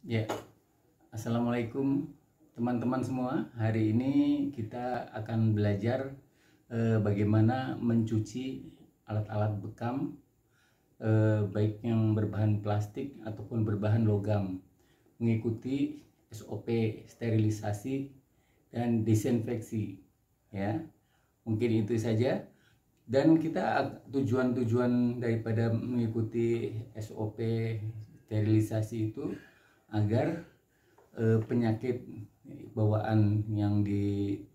Ya, assalamualaikum teman-teman semua. Hari ini kita akan belajar bagaimana mencuci alat-alat bekam, baik yang berbahan plastik ataupun berbahan logam, mengikuti SOP sterilisasi dan disinfeksi. Ya, mungkin itu saja. Dan kita tujuan daripada mengikuti SOP sterilisasi itu agar penyakit bawaan yang dikenakan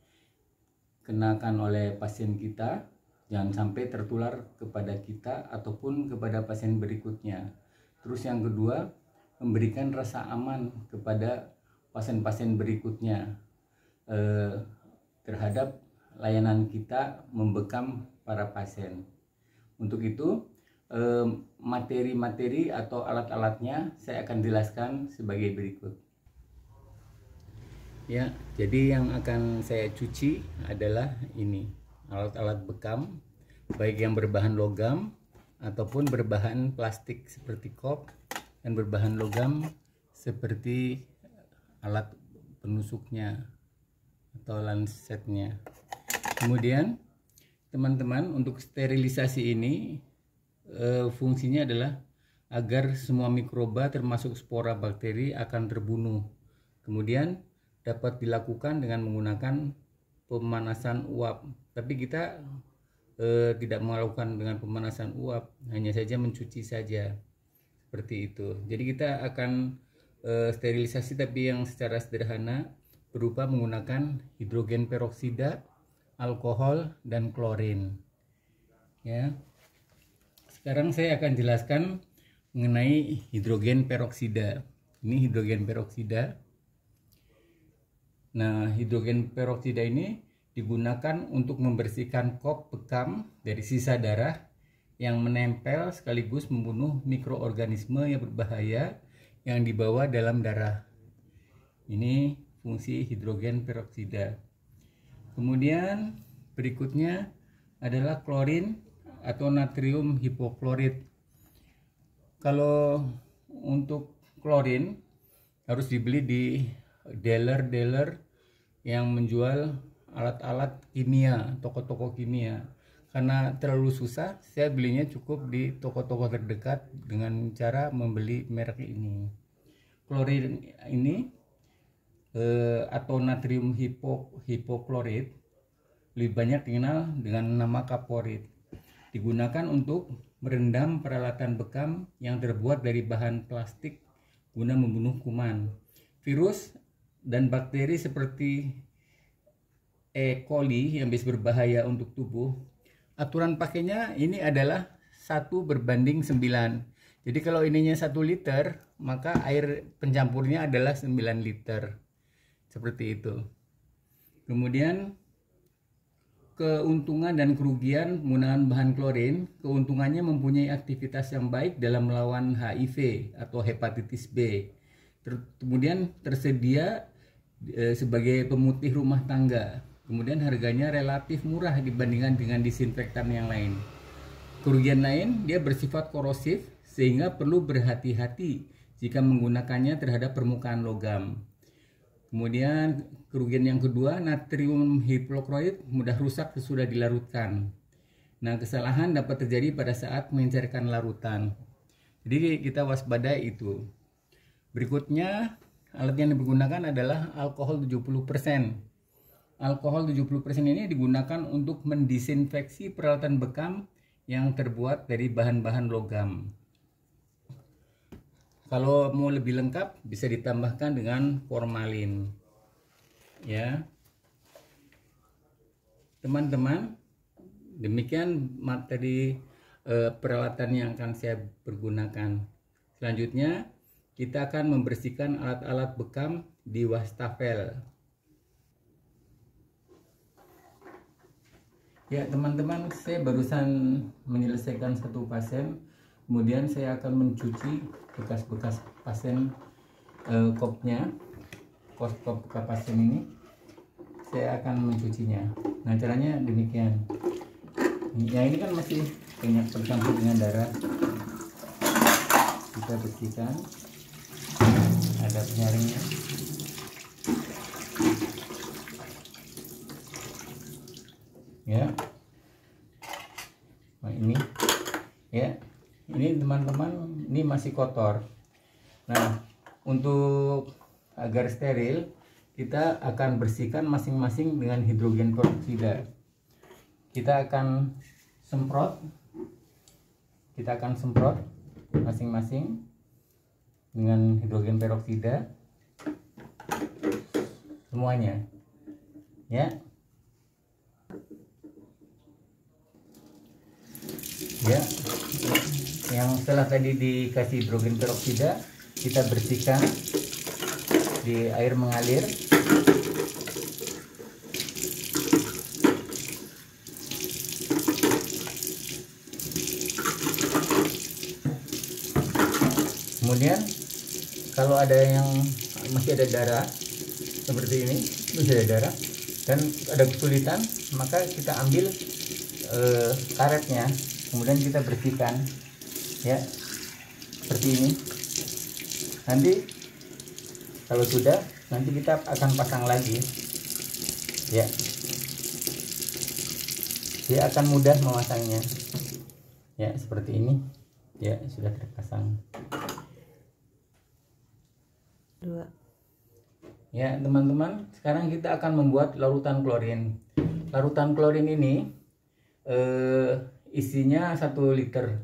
oleh pasien kita jangan sampai tertular kepada kita ataupun kepada pasien berikutnya. Terus yang kedua, memberikan rasa aman kepada pasien-pasien berikutnya terhadap layanan kita membekam para pasien. Untuk itu, materi-materi atau alat-alatnya saya akan jelaskan sebagai berikut. Ya, jadi yang akan saya cuci adalah ini, alat-alat bekam, baik yang berbahan logam ataupun berbahan plastik seperti kop, dan berbahan logam seperti alat penusuknya atau lansetnya. Kemudian teman-teman, untuk sterilisasi ini fungsinya adalah agar semua mikroba termasuk spora bakteri akan terbunuh. Kemudian dapat dilakukan dengan menggunakan pemanasan uap. Tapi kita tidak melakukan dengan pemanasan uap, hanya saja mencuci saja. Seperti itu. Jadi kita akan sterilisasi tapi yang secara sederhana berupa menggunakan hidrogen peroksida, alkohol, dan klorin. Ya. Sekarang saya akan jelaskan mengenai hidrogen peroksida. Ini hidrogen peroksida. Nah, hidrogen peroksida ini digunakan untuk membersihkan kop bekam dari sisa darah yang menempel sekaligus membunuh mikroorganisme yang berbahaya yang dibawa dalam darah. Ini fungsi hidrogen peroksida. Kemudian berikutnya adalah klorin atau natrium hipoklorit. Kalau untuk klorin harus dibeli di dealer-dealer yang menjual alat-alat kimia, toko-toko kimia. Karena terlalu susah, saya belinya cukup di toko-toko terdekat dengan cara membeli merek ini. Klorin ini atau natrium hipoklorit lebih banyak dikenal dengan nama kaporit. Digunakan untuk merendam peralatan bekam yang terbuat dari bahan plastik guna membunuh kuman, virus, dan bakteri seperti E. coli yang bisa berbahaya untuk tubuh. Aturan pakainya ini adalah 1:9. Jadi kalau ininya 1 liter, maka air pencampurnya adalah 9 liter. Seperti itu. Kemudian keuntungan dan kerugian penggunaan bahan klorin. Keuntungannya mempunyai aktivitas yang baik dalam melawan HIV atau hepatitis B. Kemudian tersedia sebagai pemutih rumah tangga. Kemudian harganya relatif murah dibandingkan dengan disinfektan yang lain. Kerugian lain, dia bersifat korosif sehingga perlu berhati-hati jika menggunakannya terhadap permukaan logam. Kemudian kerugian yang kedua, natrium hipoklorit mudah rusak sesudah dilarutkan. Nah, kesalahan dapat terjadi pada saat mencairkan larutan. Jadi kita waspadai itu. Berikutnya, alat yang digunakan adalah alkohol 70%. Alkohol 70% ini digunakan untuk mendisinfeksi peralatan bekam yang terbuat dari bahan-bahan logam. Kalau mau lebih lengkap bisa ditambahkan dengan formalin. Ya. Teman-teman, demikian materi peralatan yang akan saya pergunakan. Selanjutnya, kita akan membersihkan alat-alat bekam di wastafel. Ya, teman-teman, saya barusan menyelesaikan satu pasien. Kemudian saya akan mencuci bekas-bekas pasien kopnya, kop bekas pasien ini. Saya akan mencucinya. Nah, caranya demikian. Ya, ini kan masih banyak tercampur dengan darah. Kita bersihkan. ada penyaringnya. Ya, nah ini ya, ini teman-teman, ini masih kotor. Nah, untuk agar steril, kita akan bersihkan masing-masing dengan hidrogen peroksida. Kita akan semprot masing-masing dengan hidrogen peroksida semuanya, ya. Ya, yang setelah tadi dikasih hidrogen peroksida, kita bersihkan di air mengalir. Kemudian kalau ada yang masih ada darah seperti ini, masih ada darah dan ada kesulitan, maka kita ambil karetnya, kemudian kita bersihkan, ya, seperti ini. Nanti kalau sudah, nanti kita akan pasang lagi, ya. Dia akan mudah memasangnya, ya, seperti ini, ya, sudah terpasang. Ya teman-teman, sekarang kita akan membuat larutan klorin. Larutan klorin ini isinya 1 liter.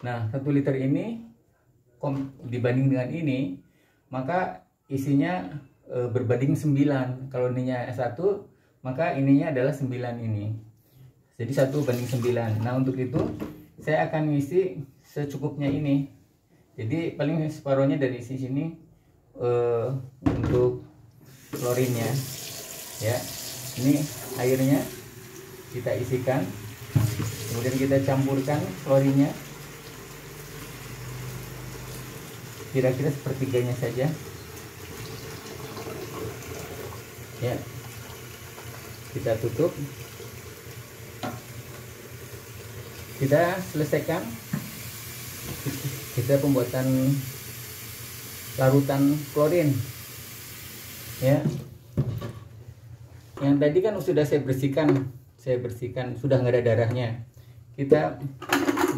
Nah, 1 liter ini dibanding dengan ini, maka isinya berbanding 9. Kalau ininya 1, maka ininya adalah 9 ini. Jadi 1 banding 9. Nah, untuk itu saya akan ngisi secukupnya ini. Jadi paling separuhnya dari sini untuk klorinnya, ya. Ini airnya kita isikan, kemudian kita campurkan klorinnya, kira-kira sepertiganya saja, ya. Kita tutup, kita selesaikan kita pembuatan larutan klorin, ya. Yang tadi kan sudah saya bersihkan, sudah nggak ada darahnya. Kita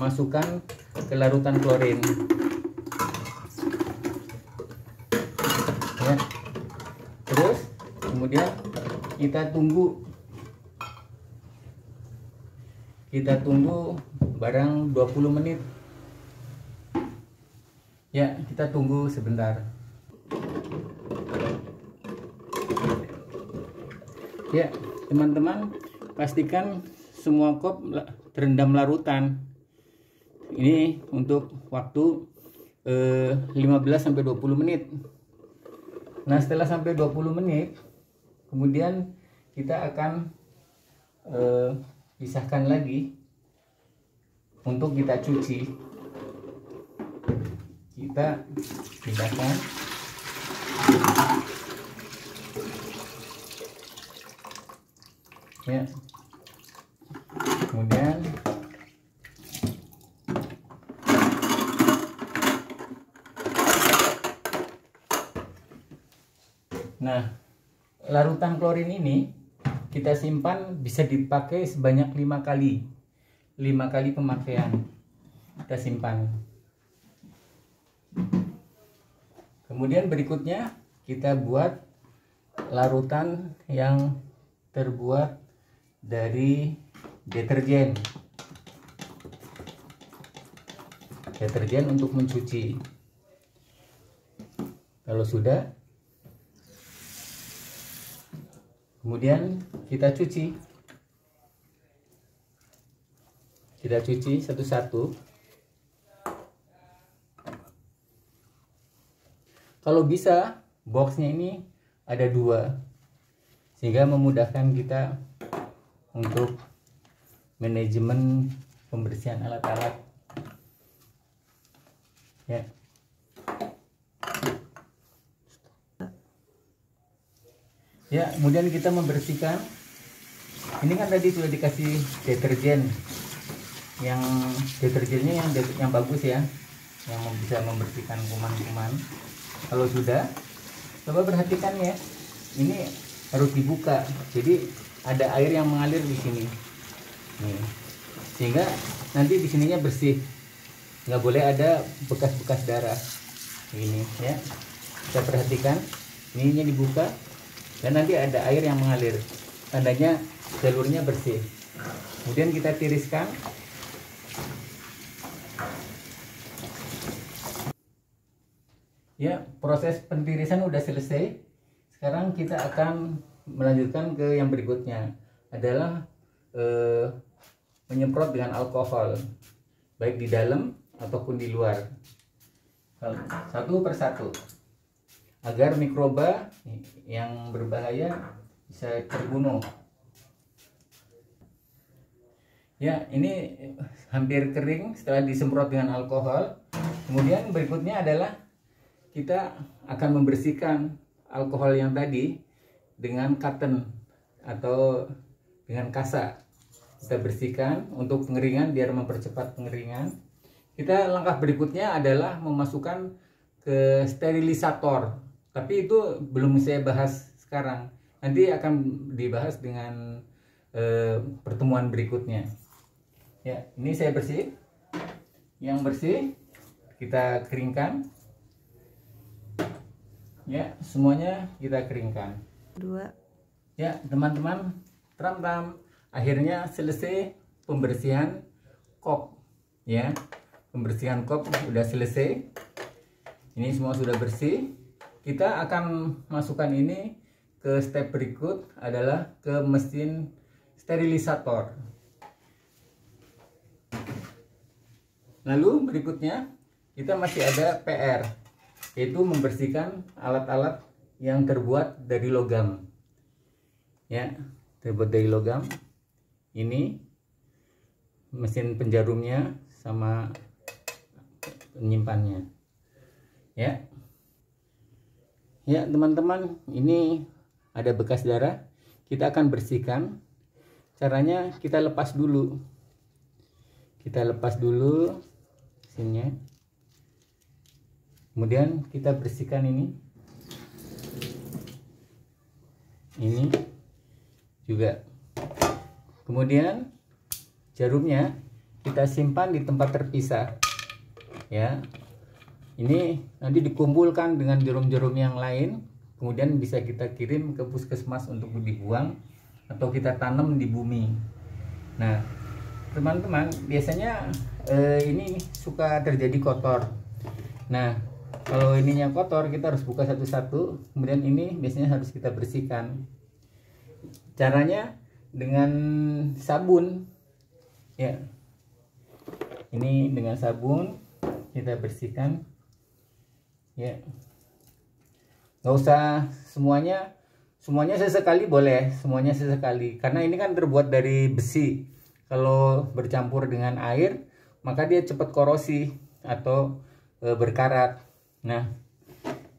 masukkan ke larutan klorin, ya. Terus kemudian kita tunggu barang 20 menit, ya. Kita tunggu sebentar, ya teman-teman. Pastikan semua kop terendam larutan. Ini untuk waktu 15-20 menit. Nah, setelah sampai 20 menit, kemudian kita akan pisahkan lagi untuk kita cuci. Kita pindahkan, ya. Kemudian nah, larutan klorin ini kita simpan, bisa dipakai sebanyak 5 kali. 5 kali pemakaian kita simpan. Kemudian berikutnya kita buat larutan yang terbuat dari deterjen untuk mencuci. Kalau sudah, kemudian kita cuci satu-satu. Kalau bisa, boxnya ini ada 2, sehingga memudahkan kita untuk manajemen pembersihan alat-alat, ya. Ya, kemudian kita membersihkan. Ini kan tadi sudah dikasih deterjen, yang deterjennya yang bagus, ya, yang bisa membersihkan kuman-kuman. Kalau sudah, coba perhatikan ya, ini harus dibuka, jadi ada air yang mengalir di sini nih, sehingga nanti di sininya bersih, nggak boleh ada bekas-bekas darah ini ya. Kita perhatikan, ininya dibuka dan nanti ada air yang mengalir, tandanya jalurnya bersih. Kemudian kita tiriskan. Ya, proses pentirisan udah selesai. Sekarang kita akan melanjutkan ke yang berikutnya, adalah menyemprot dengan alkohol, baik di dalam ataupun di luar, satu persatu, agar mikroba yang berbahaya bisa terbunuh. Ya, ini hampir kering setelah disemprot dengan alkohol. Kemudian berikutnya adalah kita akan membersihkan alkohol yang tadi dengan cotton atau dengan kasa. Kita bersihkan untuk pengeringan, biar mempercepat pengeringan. Kita langkah berikutnya adalah memasukkan ke sterilisator, tapi itu belum saya bahas sekarang, nanti akan dibahas dengan pertemuan berikutnya. Ya, ini saya bersih. Yang bersih kita keringkan. Ya, semuanya kita keringkan. Ya, teman-teman, tram-tram, akhirnya selesai pembersihan kop. Ya, pembersihan kop sudah selesai. Ini semua sudah bersih. Kita akan masukkan ini ke step berikut, adalah ke mesin sterilisator. Lalu berikutnya kita masih ada PR, yaitu membersihkan alat-alat yang terbuat dari logam. Ya, terbuat dari logam. Ini mesin penjarumnya sama penyimpannya. Ya. Ya, teman-teman, ini ada bekas darah. Kita akan bersihkan. Caranya kita lepas dulu. Kita lepas dulu mesinnya. Kemudian kita bersihkan ini juga. Kemudian jarumnya kita simpan di tempat terpisah ya. Ini nanti dikumpulkan dengan jarum-jarum yang lain, kemudian bisa kita kirim ke puskesmas untuk dibuang atau kita tanam di bumi. Nah, teman-teman, biasanya ini suka terjadi kotor. Nah, kalau ininya kotor, kita harus buka satu-satu. Kemudian ini biasanya harus kita bersihkan. Caranya dengan sabun. Ya, ini dengan sabun kita bersihkan. Ya, nggak usah semuanya sesekali boleh, semuanya sesekali. Karena ini kan terbuat dari besi. Kalau bercampur dengan air, maka dia cepat korosi atau berkarat. Nah,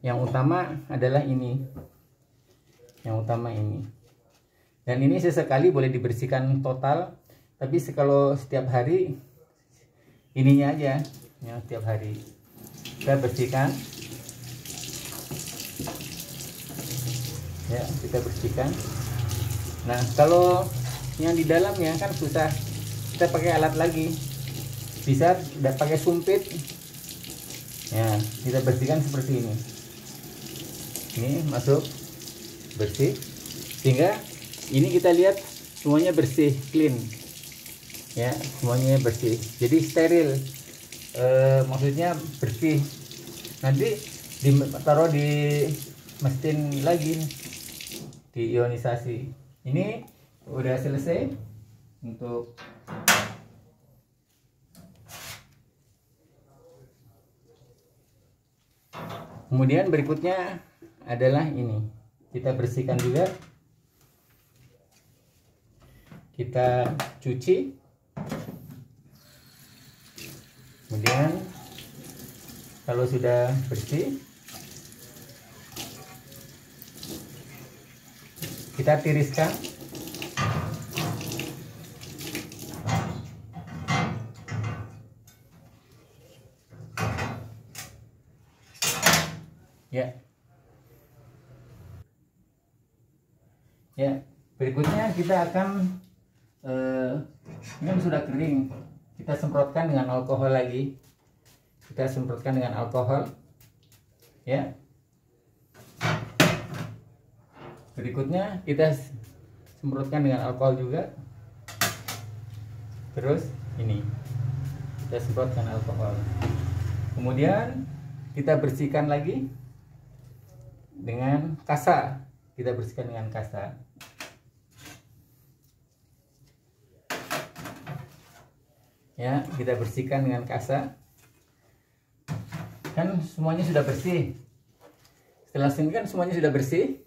yang utama adalah ini. Yang utama ini. Dan ini sesekali boleh dibersihkan total, tapi kalau setiap hari ininya aja, yang setiap hari kita bersihkan. Ya, kita bersihkan. Nah, kalau yang di dalamnya kan susah, kita pakai alat lagi. Bisa tidak pakai sumpit. Ya, kita bersihkan seperti ini. Ini masuk bersih, sehingga ini kita lihat semuanya bersih, clean. Ya, semuanya bersih. Jadi steril. Maksudnya bersih. Nanti ditaruh di mesin lagi, di ionisasi. Ini udah selesai untuk kemudian berikutnya adalah ini. Kita bersihkan juga. Kita cuci. Kemudian kalau sudah bersih, kita tiriskan. Ya. Ya, berikutnya kita akan ini kan sudah kering, kita semprotkan dengan alkohol lagi. Kita semprotkan dengan alkohol, ya. Berikutnya kita semprotkan dengan alkohol juga. Terus ini kita semprotkan alkohol. Kemudian kita bersihkan lagi dengan kasa. Kita bersihkan dengan kasa. Ya, kita bersihkan dengan kasa. Kan semuanya sudah bersih. Setelah ini kan semuanya sudah bersih.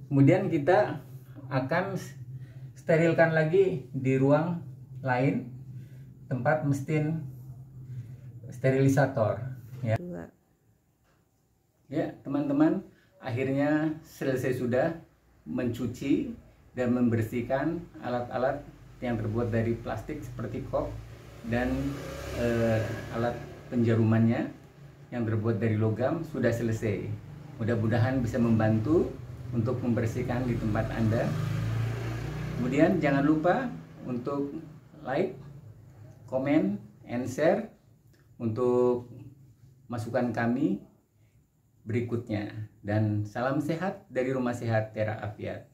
Kemudian kita akan sterilkan lagi di ruang lain, tempat mesin sterilisator. Ya, ya teman-teman, akhirnya selesai sudah mencuci dan membersihkan alat-alat yang terbuat dari plastik seperti kop dan alat penjarumannya yang terbuat dari logam sudah selesai. Mudah-mudahan bisa membantu untuk membersihkan di tempat Anda. Kemudian jangan lupa untuk like, comment, and share untuk masukan kami berikutnya. Dan salam sehat dari Rumah Sehat Tera Afiat.